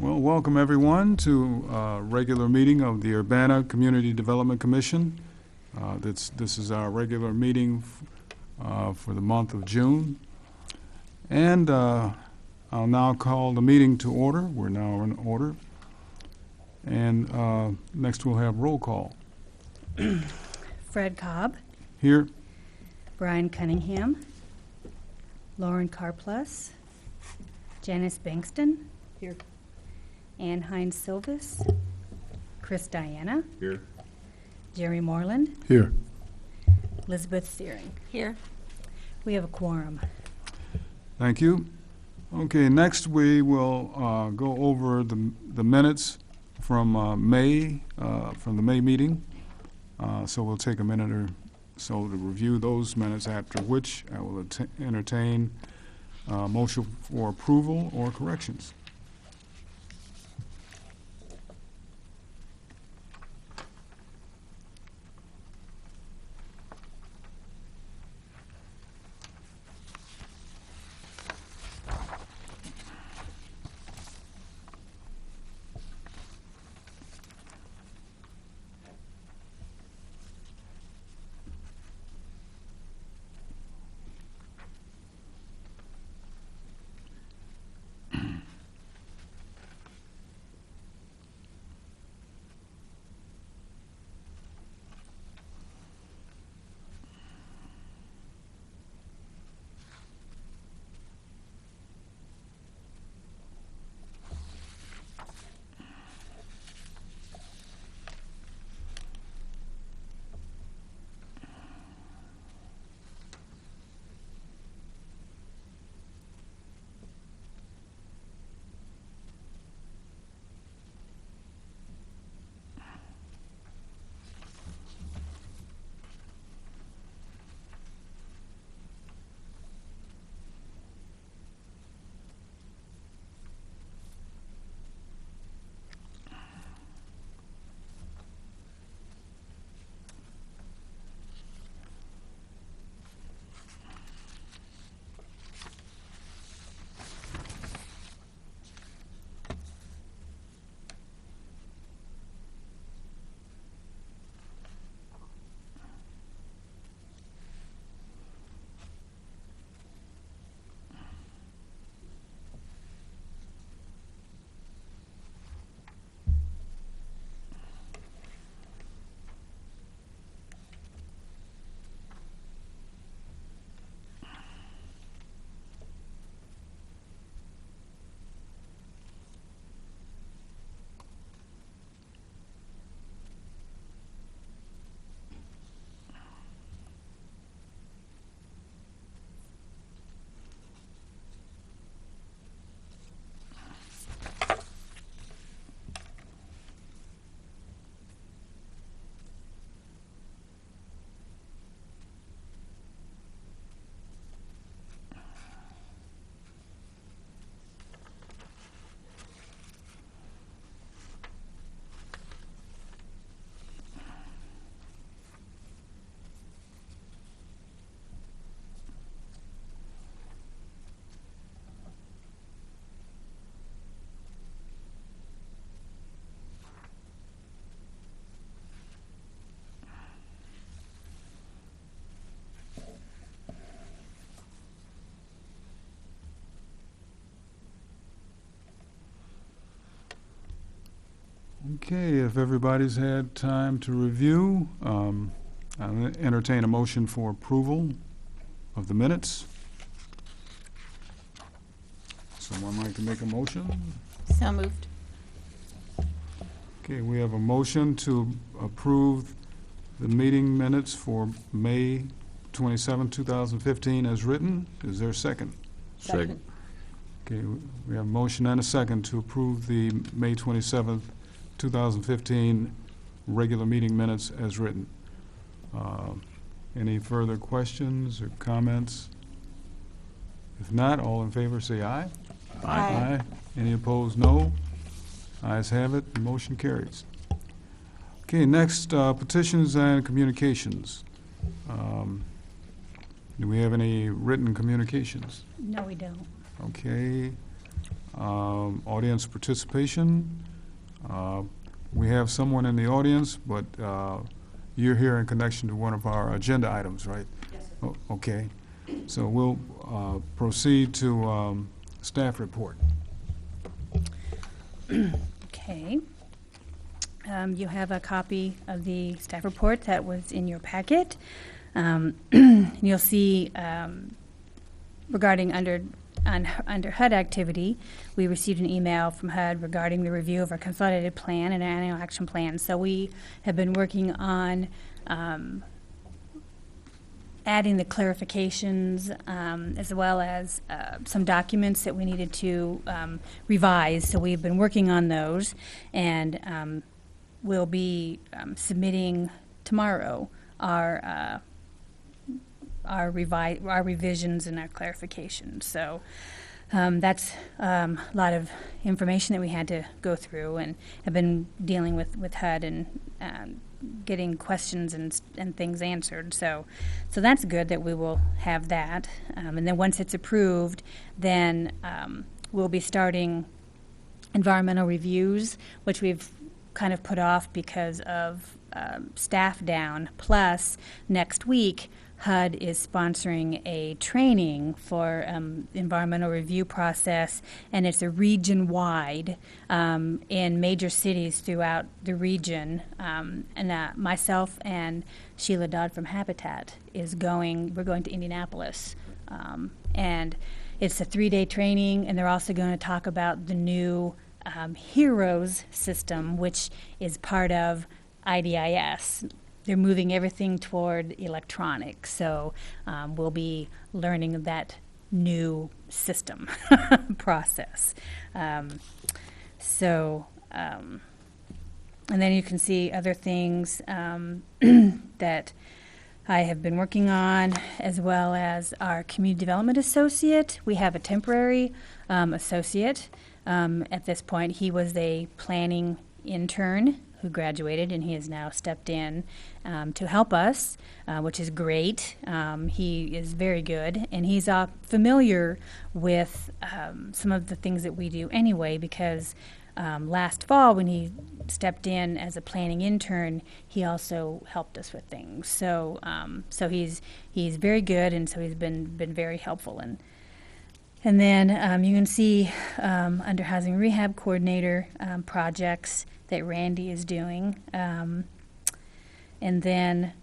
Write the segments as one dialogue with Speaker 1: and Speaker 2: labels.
Speaker 1: Well, welcome everyone to a regular meeting of the Urbana Community Development Commission. This is our regular meeting for the month of June. And I'll now call the meeting to order. We're now in order. And next we'll have roll call.
Speaker 2: Fred Cobb,
Speaker 1: Here.
Speaker 2: Brian Cunningham, Lauren Carplus, Janice Bankston. Here. Ann Hines Silvis, Chris Diana.
Speaker 3: Here.
Speaker 2: Jerry Moreland,
Speaker 1: Here.
Speaker 2: Elizabeth Searing.
Speaker 4: Here.
Speaker 2: We have a quorum.
Speaker 1: Thank you. Okay, next we will go over the minutes from the May meeting. So we'll take a minute or so to review those minutes, after which I will entertain a motion for approval or corrections. Okay, if everybody's had time to review, I'll entertain a motion for approval of the minutes. Someone like to make a motion?
Speaker 4: So moved.
Speaker 1: Okay, we have a motion to approve the meeting minutes for May 27, 2015 as written. Is there a second?
Speaker 3: Second.
Speaker 1: Okay, we have a motion and a second to approve the May 27th, 2015 regular meeting minutes as written. Any further questions or comments? If not, all in favor say aye.
Speaker 4: Aye.
Speaker 1: Any opposed, no. Ayes have it, the motion carries. Okay, next, petitions and communications. Do we have any written communications?
Speaker 2: No, we don't.
Speaker 1: Okay. Audience participation. We have someone in the audience, but you're here in connection to one of our agenda items, right?
Speaker 3: Yes, sir.
Speaker 1: Okay. So we'll proceed to staff report.
Speaker 2: Okay. You have a copy of the staff report that was in your packet. You'll see regarding under HUD activity, we received an email from HUD regarding the review of our consolidated plan and our annual action plan. So we have been working on adding the clarifications as well as some documents that we needed to revise. So we've been working on those, and we'll be submitting tomorrow our revisions and our clarifications. So that's a lot of information that we had to go through, and have been dealing with HUD and getting questions and things answered. So that's good that we will have that. And then once it's approved, then we'll be starting environmental reviews, which we've kind of put off because of staff down. Plus, next week, HUD is sponsoring a training for environmental review process, and it's a region-wide in major cities throughout the region. And myself and Sheila Dodd from Habitat we're going to Indianapolis. And it's a 3-day training, and they're also going to talk about the new HEROES system, which is part of IDIS. They're moving everything toward electronic, so we'll be learning that new system process. And then you can see other things that I have been working on, as well as our community development associate. We have a temporary associate. At this point, he was a planning intern who graduated, and he has now stepped in to help us, which is great. He is very good, and he's familiar with some of the things that we do anyway, because last fall when he stepped in as a planning intern, he also helped us with things. So he's very good, and so he's been very helpful. And then you can see under Housing Rehab Coordinator projects that Randy is doing, and then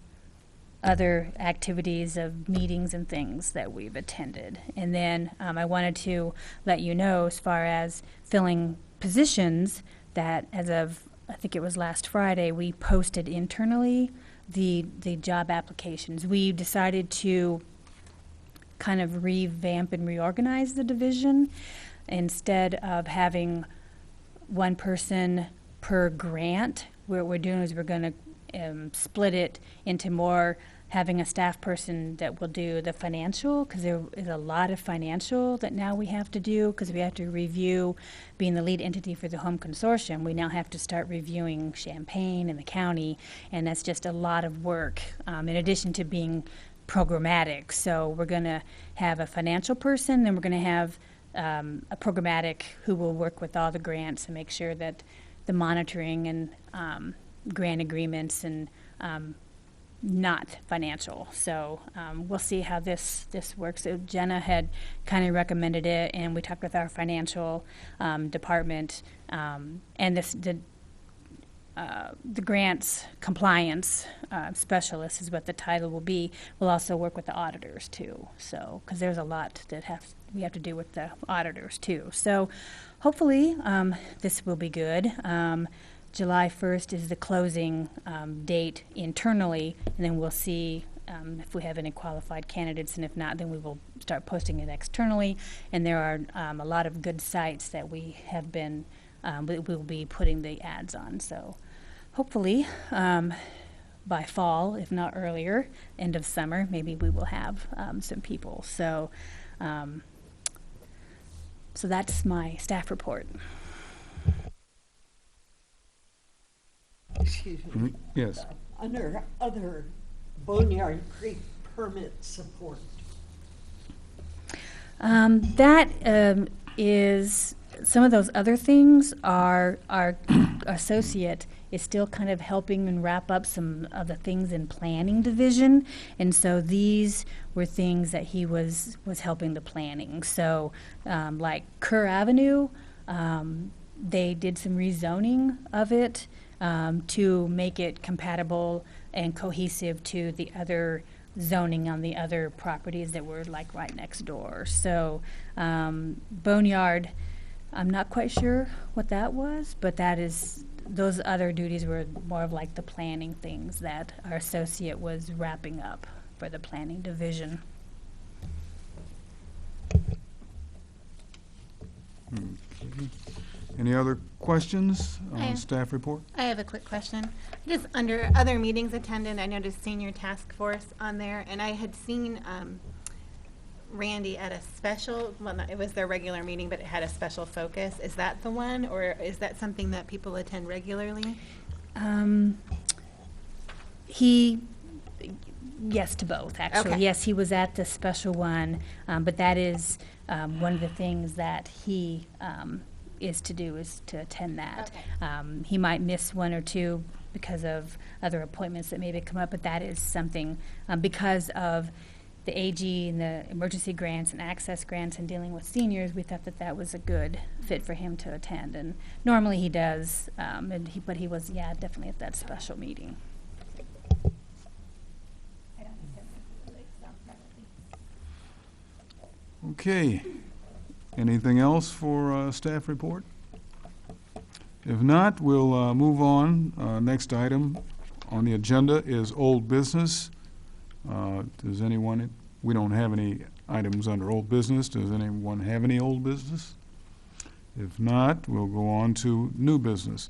Speaker 2: other activities of meetings and things that we've attended. And then I wanted to let you know, as far as filling positions, that as of, I think it was last Friday, we posted internally the job applications. We decided to kind of revamp and reorganize the division. Instead of having one person per grant, what we're doing is we're going to split it into more, having a staff person that will do the financial, because there is a lot of financial that now we have to do, because we have to review, being the lead entity for the home consortium, we now have to start reviewing Champaign and the county, and that's just a lot of work, in addition to being programmatic. So we're going to have a financial person, then we're going to have a programmatic who will work with all the grants and make sure that the monitoring and grant agreements and not financial. So we'll see how this works. So Jenna had kind of recommended it, and we talked with our financial department, and the grants compliance specialist is what the title will be. We'll also work with the auditors too. So because there's a lot that we have to do with the auditors too. So hopefully this will be good. July 1st is the closing date internally, and then we'll see if we have any qualified candidates, and if not, then we will start posting it externally. And there are a lot of good sites that we have been, we'll be putting the ads on. So hopefully by fall, if not earlier, end of summer, maybe we will have some people. So, so that's my staff report.
Speaker 3: Excuse me.
Speaker 1: Yes.
Speaker 3: Under other Boneyard Creek permit support.
Speaker 2: That is some of those other things are our associate is still kind of helping and wrap up some of the things in planning division. And so these were things that he was helping the planning. So like Kerr Avenue, they did some rezoning of it to make it compatible and cohesive to the other zoning on the other properties that were like right next door. So Boneyard, I'm not quite sure what that was, but those other duties were more of like the planning things that our associate was wrapping up for the planning division.
Speaker 1: Okay. Any other questions
Speaker 4: I
Speaker 1: on
Speaker 4: have-
Speaker 1: staff report?
Speaker 4: I have a quick question. Just under other meetings attended, I noticed senior task force on there, and I had seen Randy at a special, well, it was their regular meeting, but it had a special focus. Is that the one, or is that something that people attend regularly?
Speaker 2: Yes to both, actually.
Speaker 4: Okay.
Speaker 2: Yes, he was at the special one, but that is one of the things that he is to attend that.
Speaker 4: Okay.
Speaker 2: He might miss one or two because of other appointments that maybe come up, but that is something, because of the AG and the emergency grants and access grants and dealing with seniors, we thought that that was a good fit for him to attend. And normally he does, but he was, definitely at that special meeting.
Speaker 1: Okay. Anything else for staff report? If not, we'll move on. Next item on the agenda is old business. Does anyone, we don't have any items under old business. Does anyone have any old business? If not, we'll go on to new business.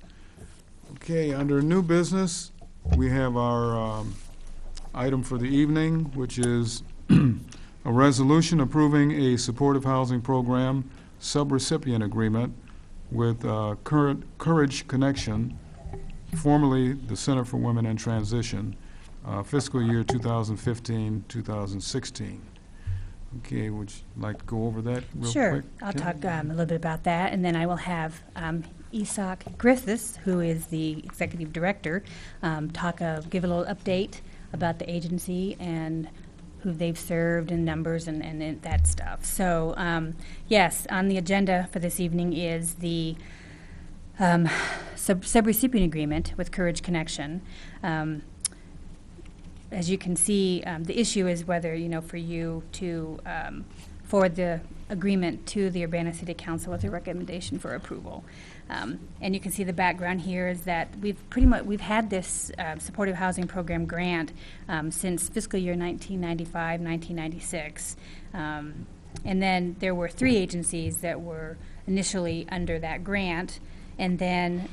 Speaker 1: Okay, under new business, we have our item for the evening, which is a resolution approving a supportive housing program subrecipient agreement with Courage Connection, formerly the Center for Women in Transition, fiscal year 2015-2016. Okay, would you like to go over that real quick?
Speaker 2: Sure. I'll
Speaker 1: Kim?
Speaker 2: talk a little bit about that, and then I will have Isak Griffiths, who is the executive director, give a little update about the agency and who they've served and numbers and that stuff. So, yes, on the agenda for this evening is the subrecipient agreement with Courage Connection. As you can see, the issue is whether, for you to forward the agreement to the Urbana City Council with a recommendation for approval. And you can see the background here is that we've had this supportive housing program grant since fiscal year 1995, 1996. And then there were 3 agencies that were initially under that grant. And then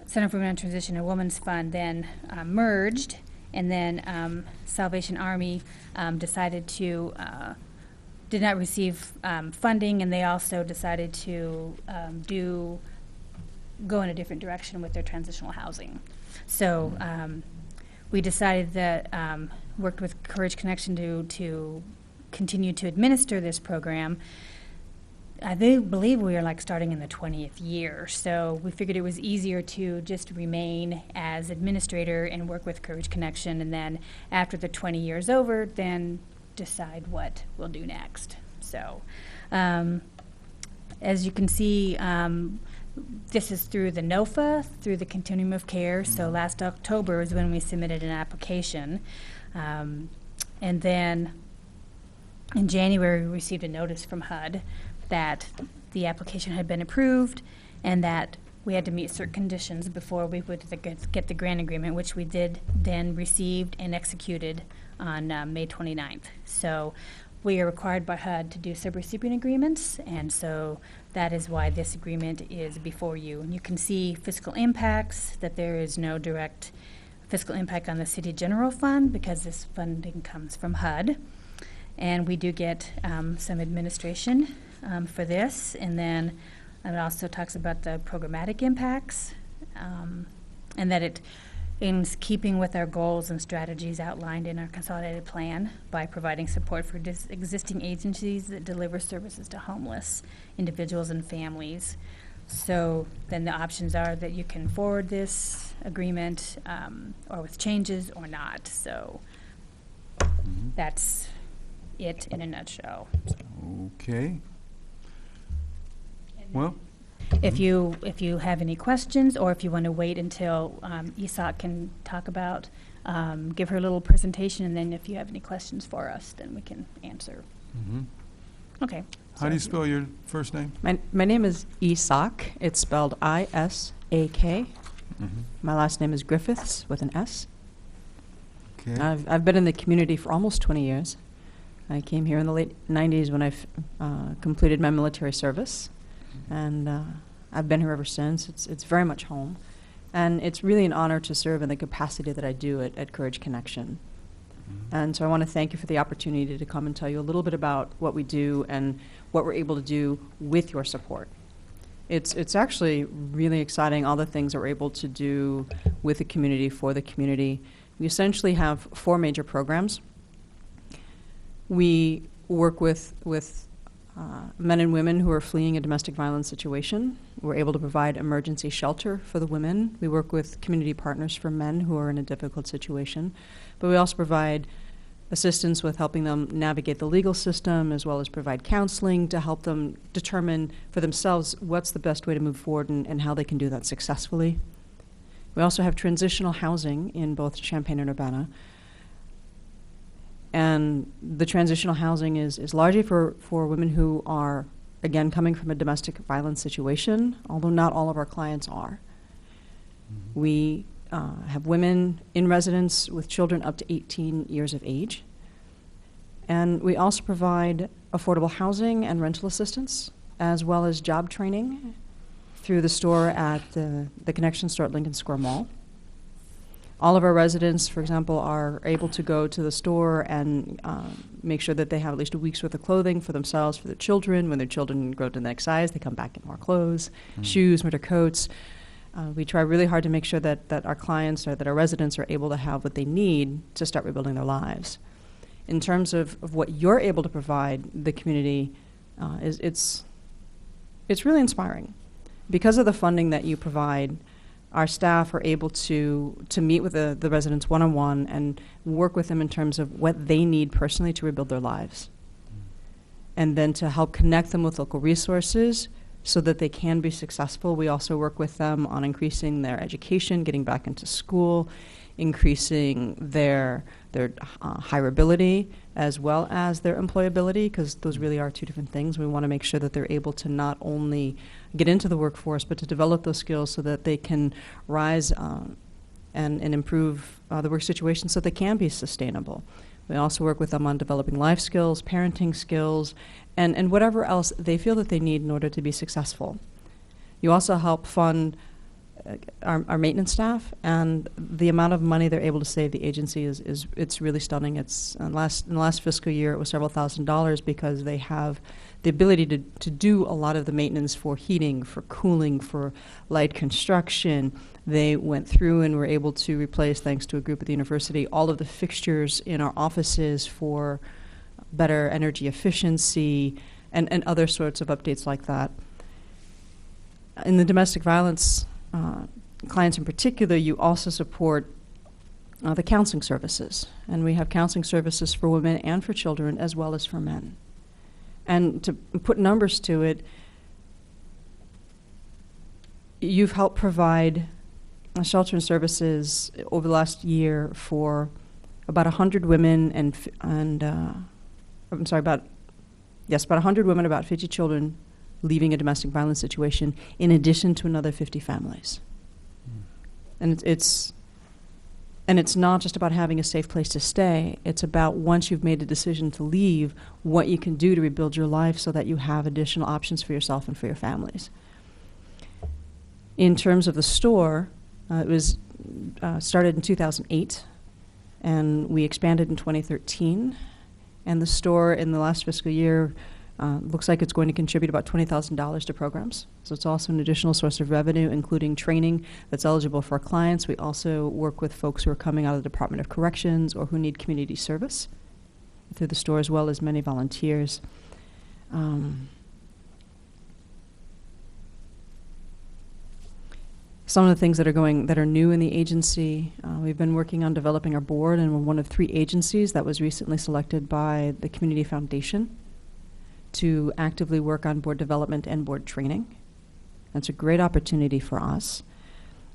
Speaker 2: Center for Women in Transition and Women's Fund then merged, and then Salvation Army decided to did not receive funding, and they also decided to go in a different direction with their transitional housing. So we decided that worked with Courage Connection to continue to administer this program. I believe we are starting in the 20th year, so we figured it was easier to just remain as administrator and work with Courage Connection, and then after the 20 years over, then decide what we'll do next. So, as you can see, this is through the NOFA, through the Continuum of Care. So last October is when we submitted an application, and then in January we received a notice from HUD that the application had been approved and that we had to meet certain conditions before we would get the grant agreement, which we did then received and executed on May 29th. So we are required by HUD to do subrecipient agreements, and so that is why this agreement is before you. And you can see fiscal impacts, that there is no direct fiscal impact on the city general fund because this funding comes from HUD. And we do get some administration for this, and then it also talks about the programmatic impacts, and that it keeping with our goals and strategies outlined in our consolidated plan by providing support for existing agencies that deliver services to homeless individuals and families. So then the options are that you can forward this agreement or with changes or not. So that's it in a nutshell.
Speaker 1: Okay. Well,
Speaker 2: If you have any questions, or if you want to wait until Isak can talk about, give her a little presentation, and then if you have any questions for us, then we can answer. Okay.
Speaker 1: how do you spell your first name?
Speaker 5: My name is Isak. It's spelled I-S-A-K. My last name is Griffiths with an S.
Speaker 1: Okay.
Speaker 5: I've been in the community for almost 20 years. I came here in the late 90s when I completed my military service, and I've been here ever since. It's very much home, and it's really an honor to serve in the capacity that I do at Courage Connection. And so I want to thank you for the opportunity to come and tell you a little bit about what we do and what we're able to do with your support. It's actually really exciting, all the things that we're able to do with the community, for the community. We essentially have 4 major programs. We work with men and women who are fleeing a domestic violence situation. We're able to provide emergency shelter for the women. We work with community partners for men who are in a difficult situation. But we also provide assistance with helping them navigate the legal system, as well as provide counseling to help them determine for themselves what's the best way to move forward and how they can do that successfully. We also have transitional housing in both Champaign and Urbana. And the transitional housing is largely for women who are, again, coming from a domestic violence situation, although not all of our clients are. We have women in residence with children up to 18 years of age. And we also provide affordable housing and rental assistance, as well as job training through the store at the Connection store at Lincoln Square Mall. All of our residents, for example, are able to go to the store and make sure that they have at least a week's worth of clothing for themselves, for their children. When their children grow to the next size, they come back in more clothes, shoes, winter coats. We try really hard to make sure that our clients or that our residents are able to have what they need to start rebuilding their lives. In terms of what you're able to provide the community, it's really inspiring. Because of the funding that you provide, our staff are able to meet with the residents one-on-one and work with them in terms of what they need personally to rebuild their lives. And then to help connect them with local resources so that they can be successful. We also work with them on increasing their education, getting back into school, increasing their hireability as well as their employability, because those really are 2 different things. We want to make sure that they're able to not only get into the workforce, but to develop those skills so that they can rise and improve the work situation so they can be sustainable. We also work with them on developing life skills, parenting skills, and whatever else they feel that they need in order to be successful. You also help fund our maintenance staff, and the amount of money they're able to save the agency it's really stunning. It's in the last fiscal year it was several $1,000s because they have the ability to do a lot of the maintenance for heating, for cooling, for light construction. They went through and were able to replace, thanks to a group at the university, all of the fixtures in our offices for better energy efficiency and other sorts of updates like that. In the domestic violence clients in particular, you also support the counseling services. And we have counseling services for women and for children as well as for men. And to put numbers to it, you've helped provide shelter and services over the last year for about 100 women about 100 women, about 50 children leaving a domestic violence situation, in addition to another 50 families. And it's not just about having a safe place to stay. It's about, once you've made a decision to leave, what you can do to rebuild your life so that you have additional options for yourself and for your families. In terms of the store, it was started in 2008, and we expanded in 2013. And the store in the last fiscal year Looks like it's going to contribute about $20,000 to programs. So it's also an additional source of revenue, including training that's eligible for our clients. We also work with folks who are coming out of the Department of Corrections or who need community service through the store, as well as many volunteers. Some of the things that are new in the agency, we've been working on developing our board, and we're one of 3 agencies that was recently selected by the Community Foundation to actively work on board development and board training. That's a great opportunity for us.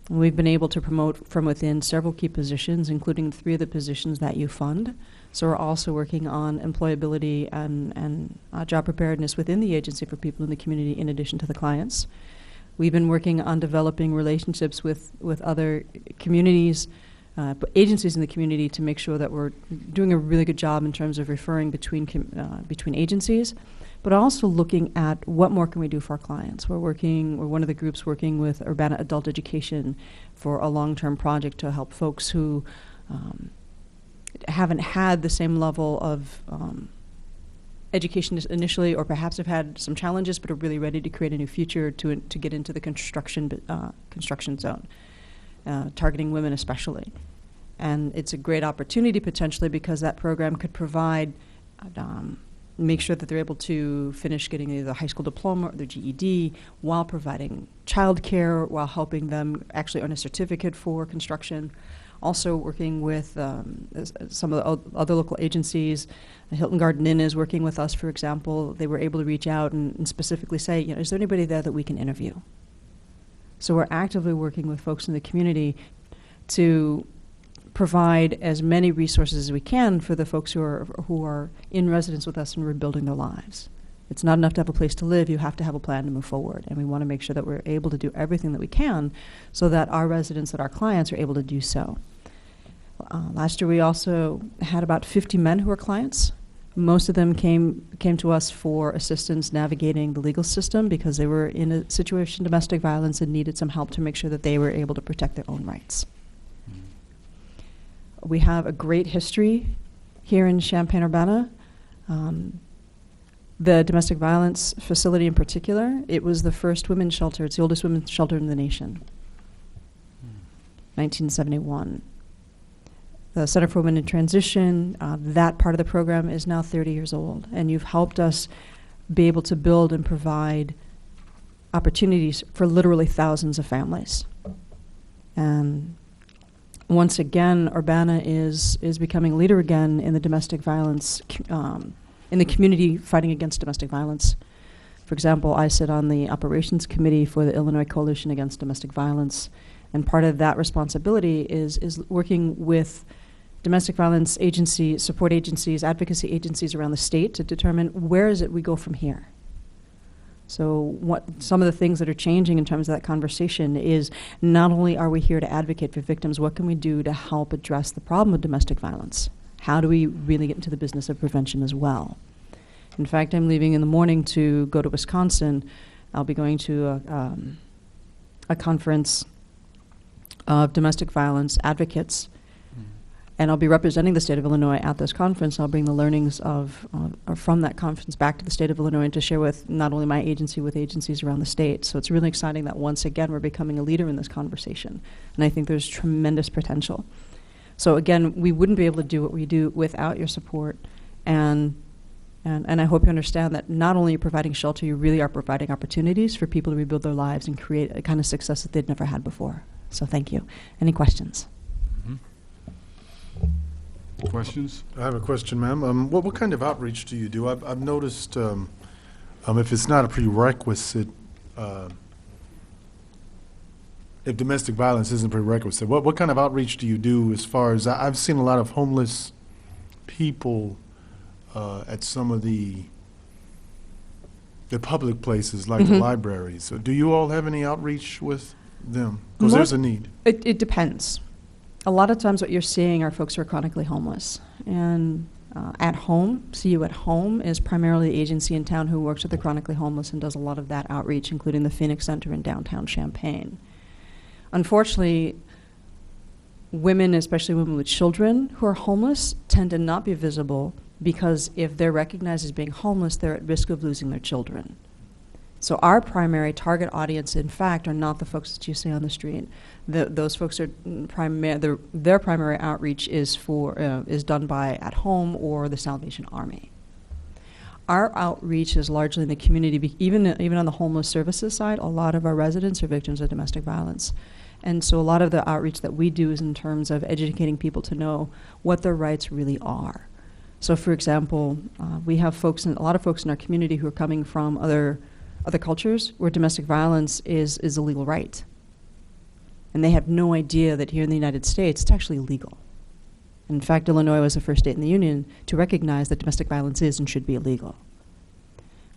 Speaker 5: And we've been able to promote from within several key positions, including 3 of the positions that you fund. So we're also working on employability and job preparedness within the agency for people in the community in addition to the clients. We've been working on developing relationships with other communities, agencies in the community, to make sure that we're doing a really good job in terms of referring between agencies, but also looking at what more can we do for our clients. We're one of the groups working with Urbana Adult Education for a long-term project to help folks who haven't had the same level of education initially, or perhaps have had some challenges but are really ready to create a new future to get into the construction zone, targeting women especially. And it's a great opportunity potentially because that program could provide, make sure that they're able to finish getting either the high school diploma or their GED while providing childcare, while helping them actually earn a certificate for construction. Also working with some of the other local agencies. The Hilton Garden Inn is working with us, for example. They were able to reach out and specifically say, is there anybody there that we can interview? So we're actively working with folks in the community to provide as many resources as we can for the folks who are in residence with us and rebuilding their lives. It's not enough to have a place to live. You have to have a plan to move forward. And we want to make sure that we're able to do everything that we can so that our residents, that our clients are able to do so. Last year we also had about 50 men who were clients. Most of them came to us for assistance navigating the legal system because they were in a situation of domestic violence and needed some help to make sure that they were able to protect their own rights. We have a great history here in Champaign-Urbana. The domestic violence facility in particular, it was the first women's shelter. It's the oldest women's shelter in the nation. 1971. The Center for Women in Transition, that part of the program is now 30 years old. And you've helped us be able to build and provide opportunities for literally thousands of families. And once again, Urbana is becoming a leader again in the domestic violence in the community fighting against domestic violence. For example, I sit on the operations committee for the Illinois Coalition Against Domestic Violence, and part of that responsibility is working with domestic violence agencies, support agencies, advocacy agencies around the state to determine where is it we go from here. So some of the things that are changing in terms of that conversation is not only are we here to advocate for victims, what can we do to help address the problem of domestic violence? How do we really get into the business of prevention as well? In fact, I'm leaving in the morning to go to Wisconsin. I'll be going to a conference of domestic violence advocates, and I'll be representing the state of Illinois at this conference. I'll bring the learnings from that conference back to the state of Illinois and to share with not only my agency, with agencies around the state. So it's really exciting that once again we're becoming a leader in this conversation, and I think there's tremendous potential. So again, we wouldn't be able to do what we do without your support, and I hope you understand that not only are you providing shelter, you really are providing opportunities for people to rebuild their lives and create a kind of success that they'd never had before. So thank you. Any questions?
Speaker 1: Questions?
Speaker 6: I have a question, ma'am. What kind of outreach do you do? I've noticed if it's not a prerequisite, if domestic violence isn't a prerequisite, what kind of outreach do you do as far as, I've seen a lot of homeless people at some of the public places like the libraries. So do you all have any outreach with them? Because there's a need.
Speaker 5: It depends. A lot of times what you're seeing are folks who are chronically homeless. And At Home, CU at Home, is primarily the agency in town who works with the chronically homeless and does a lot of that outreach, including the Phoenix Center in downtown Champaign. Unfortunately, women, especially women with children who are homeless, tend to not be visible because if they're recognized as being homeless, they're at risk of losing their children. So our primary target audience, in fact, are not the folks that you see on the street. Those folks are their primary outreach is done by At Home or the Salvation Army. Our outreach is largely in the community. Even on the homeless services side, a lot of our residents are victims of domestic violence. And so a lot of the outreach that we do is in terms of educating people to know what their rights really are. So, for example, we have a lot of folks in our community who are coming from other cultures where domestic violence is a legal right. And they have no idea that here in the United States, it's actually legal. In fact, Illinois was the first state in the union to recognize that domestic violence is and should be illegal.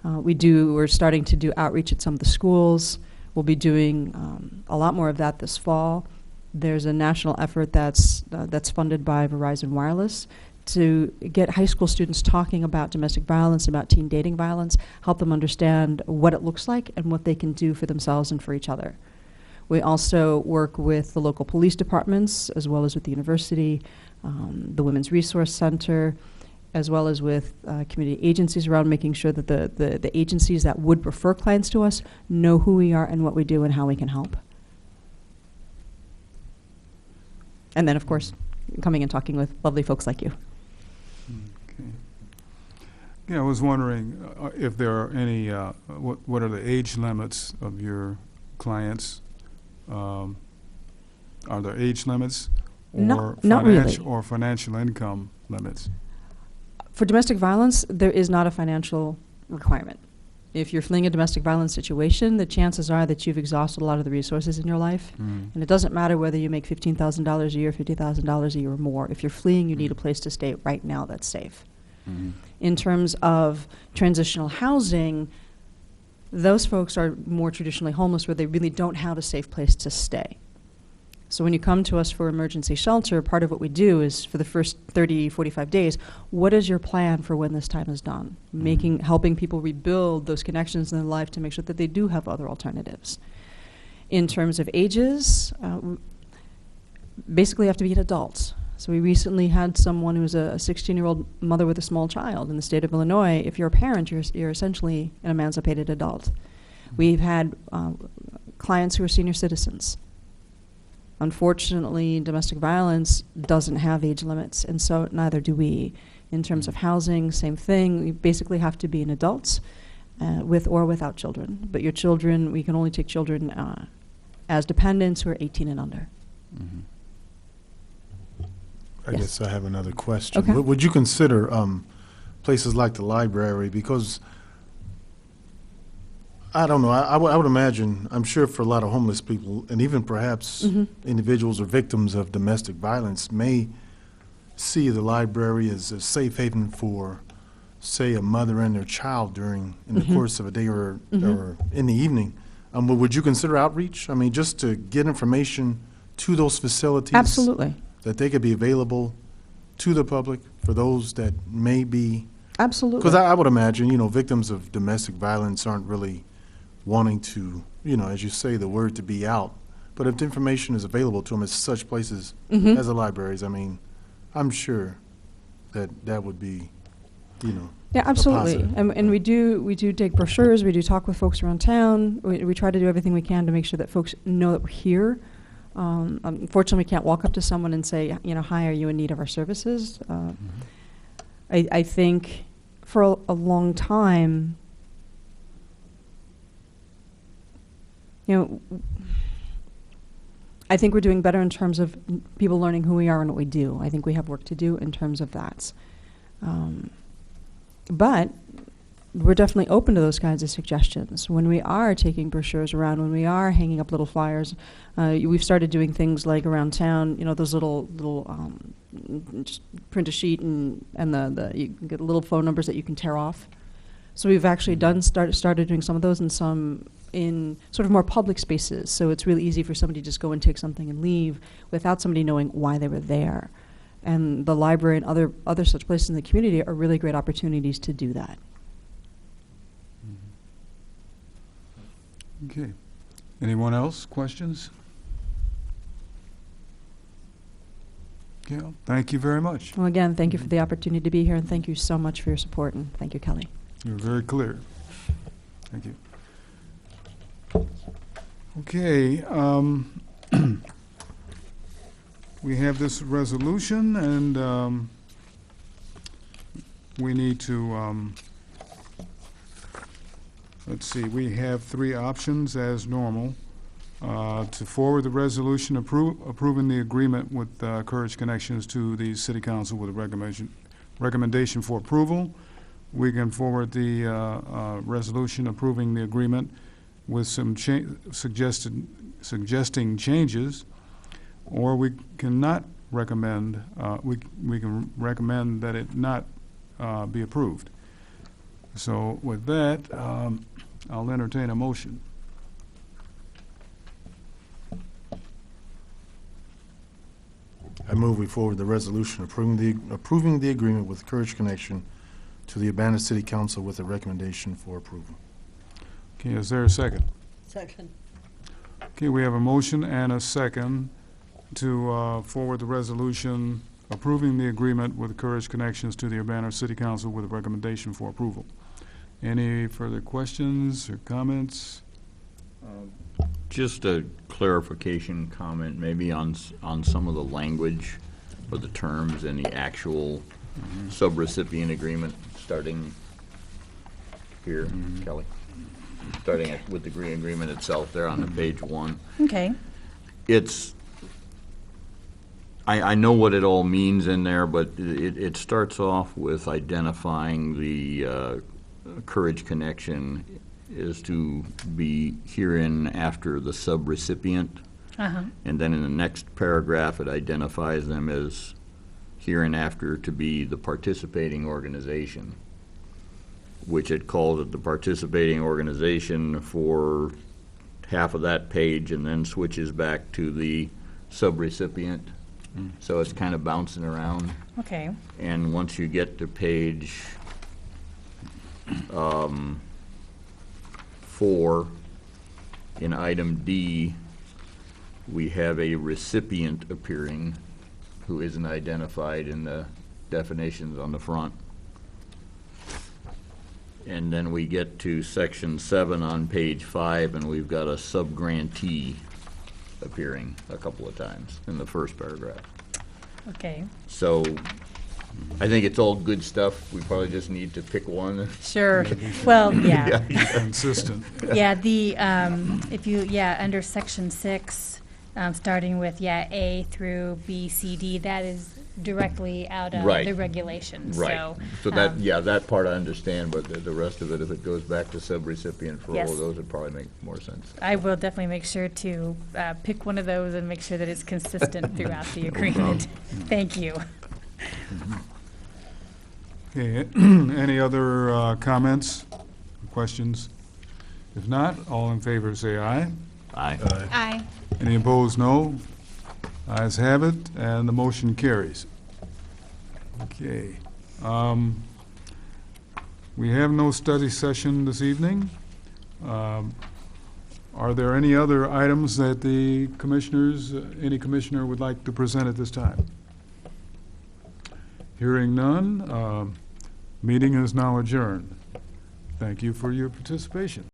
Speaker 5: We're starting to do outreach at some of the schools. We'll be doing a lot more of that this fall. There's a national effort that's funded by Verizon Wireless to get high school students talking about domestic violence, about teen dating violence, help them understand what it looks like and what they can do for themselves and for each other. We also work with the local police departments, as well as with the university, the Women's Resource Center, as well as with community agencies around, making sure that the agencies that would refer clients to us know who we are and what we do and how we can help. And then, of course, coming and talking with lovely folks like you.
Speaker 1: Okay. Yeah, I was wondering if there are any, what are the age limits of your clients? Are there age limits or
Speaker 5: Not really.
Speaker 1: or financial income limits?
Speaker 5: For domestic violence, there is not a financial requirement. If you're fleeing a domestic violence situation, the chances are that you've exhausted a lot of the resources in your life. And it doesn't matter whether you make $15,000 a year, $50,000 a year or more. If you're fleeing, you need a place to stay right now that's safe. In terms of transitional housing, those folks are more traditionally homeless where they really don't have a safe place to stay. So when you come to us for emergency shelter, part of what we do is for the first 30, 45 days, what is your plan for when this time is done? Helping people rebuild those connections in their life to make sure that they do have other alternatives. In terms of ages, basically you have to be an adult. So we recently had someone who was a 16-year-old mother with a small child in the state of Illinois. If you're a parent, you're essentially an emancipated adult. We've had clients who are senior citizens. Unfortunately, domestic violence doesn't have age limits, and so neither do we. In terms of housing, same thing. We basically have to be an adult with or without children. But your children, we can only take children as dependents who are 18 and under.
Speaker 6: I
Speaker 5: Yes.
Speaker 6: guess I have another question.
Speaker 5: Okay.
Speaker 6: Would you consider places like the library? Because I don't know. I would imagine, I'm sure for a lot of homeless people, and even perhaps individuals or victims of domestic violence may see the library as a safe haven for, say, a mother and their child in the course of a day or in the evening. Would you consider outreach? I mean, just to get information to those facilities?
Speaker 5: Absolutely.
Speaker 6: That they could be available to the public for those that may be.
Speaker 5: Absolutely.
Speaker 6: Because I would imagine, victims of domestic violence aren't really wanting to, as you say, the word to be out. But if the information is available to them at such places as the libraries, I mean, I'm sure that would be,
Speaker 5: Yeah, absolutely.
Speaker 6: positive.
Speaker 5: And we do take brochures. We do talk with folks around town. We try to do everything we can to make sure that folks know that we're here. Unfortunately, we can't walk up to someone and say, hi, are you in need of our services? I think for a long time, I think we're doing better in terms of people learning who we are and what we do. I think we have work to do in terms of that. But we're definitely open to those kinds of suggestions. When we are taking brochures around, when we are hanging up little flyers, we've started doing things like around town, those little just print a sheet and you can get little phone numbers that you can tear off. So we've actually started doing some of those and some in sort of more public spaces. So it's really easy for somebody to just go and take something and leave without somebody knowing why they were there. And the library and other such places in the community are really great opportunities to do that.
Speaker 1: Okay. Anyone else? Questions? Okay, thank you very much.
Speaker 5: Well, again, thank you for the opportunity to be here, and thank you so much for your support, and thank you, Kelly.
Speaker 1: You're very clear. Thank you. Okay, we have this resolution, and we need to, let's see, we have three options as normal. To forward the resolution approving the agreement with Courage Connections to the City Council with a recommendation for approval. We can forward the resolution approving the agreement with some suggesting changes, or we cannot recommend, we can recommend that it not be approved. So with that, I'll entertain a motion.
Speaker 6: I move we forward the resolution approving the agreement with Courage Connection to the Urbana City Council with a recommendation for approval.
Speaker 1: Okay, is there a second?
Speaker 3: Second.
Speaker 1: Okay, we have a motion and a second to forward the resolution approving the agreement with Courage Connections to the Urbana City Council with a recommendation for approval. Any further questions or comments?
Speaker 7: Just a clarification comment, maybe on some of the language or the terms in the actual subrecipient agreement, starting here, Kelly. Starting with the green agreement itself there on the page 1.
Speaker 2: Okay.
Speaker 7: I know what it all means in there, but it starts off with identifying the Courage Connection is to be herein after the subrecipient.
Speaker 2: Uh-huh.
Speaker 7: And then in the next paragraph, it identifies them as hereinafter to be the participating organization, which it calls it the participating organization for half of that page and then switches back to the subrecipient. So it's kind of bouncing around.
Speaker 2: Okay.
Speaker 7: And once you get to page 4, in item D, we have a recipient appearing who isn't identified in the definitions on the front. And then we get to section 7 on page 5, and we've got a subgrantee appearing a couple of times in the first paragraph.
Speaker 2: Okay.
Speaker 7: So I think it's all good stuff. We probably just need to pick one.
Speaker 2: Sure. Well, yeah.
Speaker 1: Consistent.
Speaker 2: Yeah, if you, under section 6, starting with, A through B, C, D, that is directly out of
Speaker 7: Right.
Speaker 2: the regulations.
Speaker 7: Right. So that, that part I understand, but the rest of it, if it goes back to subrecipient for all
Speaker 2: Yes.
Speaker 7: of those, it'd probably make more sense.
Speaker 2: I will definitely make sure to pick one of those and make sure that it's consistent throughout the agreement. Thank you.
Speaker 1: Okay, any other comments, questions? If not, all in favor say aye.
Speaker 7: Aye.
Speaker 4: Aye.
Speaker 1: Any opposed, no. Ayes have it, and the motion carries. Okay. We have no study session this evening. Are there any other items that the commissioners, any commissioner would like to present at this time? Hearing none, meeting is now adjourned. Thank you for your participation.